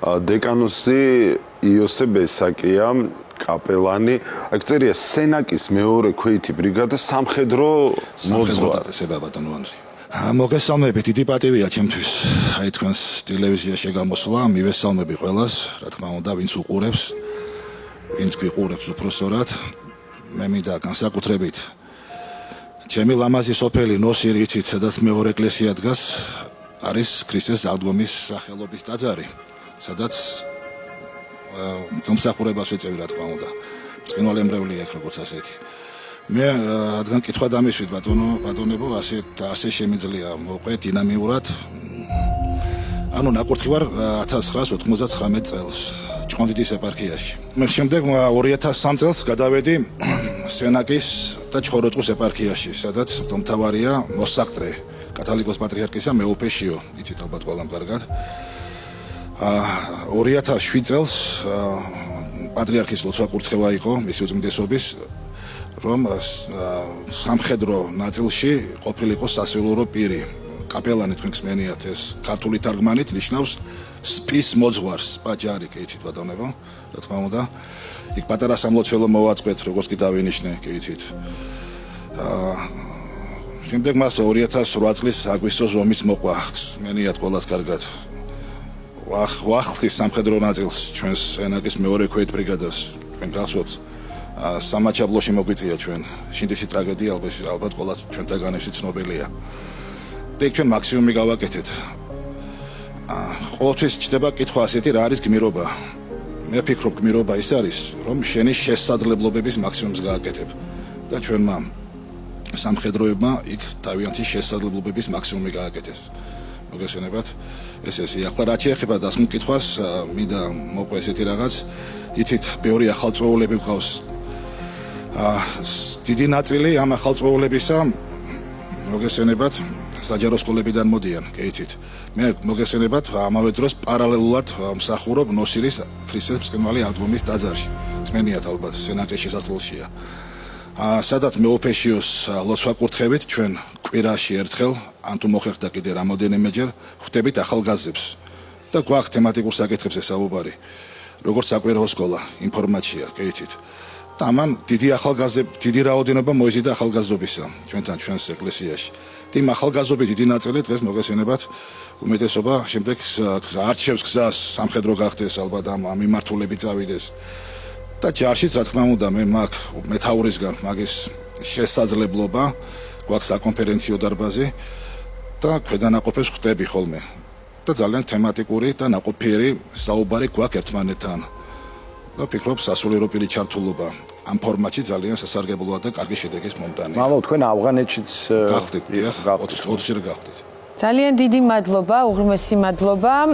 დეკანოსი იოსე ბესაკია, კაპელანი, აქ წერია სენაკის მეორე ქვეითი ბრიგადა სამხედრო მოძღვარი. ბატონო მოგესალმებით, დიდი პატივია ჩემთვის. აი თქვენს ტელევიზიაში გამოსვლა, მივესალმები ყველას, რა თქმა უნდა, ვინც უყურებს, ვინც გიყურებს უпроსტორად. მე მინდა განსაკუთრებით ჩემი ლამაზი სოფელი ნოსირი იცით, სადაც მეორე ეკლესია დგას, არის ქრისტეს აღდგომის სახელობის ტაძარი, სადაც გამსახურებას ვეწევი, რა თქმა უნდა. ბრწყინვალემრევლია იქ როგორც ასეთი. მე რადგან კითხვა დამისვით ბატონებო, ასე შემიძლია მოყვე დინამიურად. ანუ ნაკურთხი ვარ 1999 წელს ჭყონდიდის ეპარქიაში. მე შემდეგ 2003 წელს გადავედი სენაკის და ჩხოროწყუს ეპარქიაში, სადაც მთავარია მოსაკტრე კათოლიკოს პატრიარქისა მეუფეშიო, იცით ალბათ ყველამ კარგად. 2007 წელს პატრიარქის ლოცვა-კურთხევა იყო მისი უწმინდესობის, რომ სამხედრო ნაწილში ყოფილიყო სასულიერო პირი. კაპელანი თქვენ გსმენიათ, ეს ქართული თარგმანით ნიშნავს სპის მოძღვარს, სპაჯარი, კი იცით ბატონებო, რა თქმა უნდა. იქ პატარა სამლოცველო მოვაწყვეთ, როგორც კი დავინიშნე, კი იცით. შემდეგ მას 2008 წლის აგვისტოს ომის მოყვა, გსმენიათ ყველას კარგად. ვახლის სამხედრო ნაწილს ჩვენს სენაკის მეორე ქვეით ბრიგადას, თქვენ გახსოვთ, სამაჩაბლოში მოგვიწია ჩვენ. შინდისი ტრაგედია ალბათ ყველა ჩვენთაგან ისე ცნობილია. და იქ ჩვენ მაქსიმუმი გავაკეთეთ. ყოველთვის ჩდება კითხვა ასეთი, რა არის გმირობა? მე ვფიქრობ, გმირობა ის არის, რომ შენი შესაძლებლობების მაქსიმუმს გააკეთებ. და ჩვენმა სამხედროებმა იქ თავიანთი შესაძლებლობების მაქსიმუმი გააკეთეს. მოგესალმებით. ესე ახლა რაც შეეხება დასმულ კითხვას, მინდა მოყვე ესეთი რაღაც, იცით, ბევრი ახალწლოვანები გვყავს. დიდი ნაწილი ამ ახალწლოვანებისა მოგესალმებით, საჯარო სკოლებიდან მოდიან, კი იცით. მე მოგესალმებით, ამავე დროს პარალელურად მსახურობ ნოსირის ქრისტეს ბრწყინვალე აღდგომის ტაძარში. გსმენიათ ალბათ, სენაკის შესასვლელშია. სადაც მეუფეშიოს ლოცვა-კურთხევით ჩვენ კვირაში ერთხელ, ან თუ მოხერხდა კიდე რამოდენიმეჯერ, ხვდებით ახალგაზრდებს და გვაქვს თემატიკურ საკითხებზე საუბარი, როგორც საკვირაო სკოლა, ინფორმაცია, კი იცით. და ამან დიდი რაოდენობა მოიზიდა ახალგაზრდობისა ჩვენთან ჩვენს ეკლესიაში. და იმ ახალგაზრდობის დიდი ნაწილი დღეს მოგესალმებით, უმეტესობა შემდეგ არჩევს გზას სამხედრო გახდეს, ალბათ ამ მიმართულებით წავიდეს. და ჯარშიც რა თქმა უნდა მე მაქვს მეთაურისგან მაგის შესაძლებლობა, გვაქვს საკონფერენციო დარბაზი და ქვედანაყოფებს ხვდები ხოლმე. და ძალიან თემატიკური და ნაყოფიერი საუბარი გვაქვს ერთმანეთთან. და ვფიქრობ, სასულიერო პირი ჩართულობა ამ ფორმატში ძალიან სასარგებლოა და კარგი შედეგის მომტანი. მამაო, თქვენ ავღანეთშიც გახდით, 20 ჯერ გახდით. ძალიან დიდი მადლობა, უღრმესი მადლობა.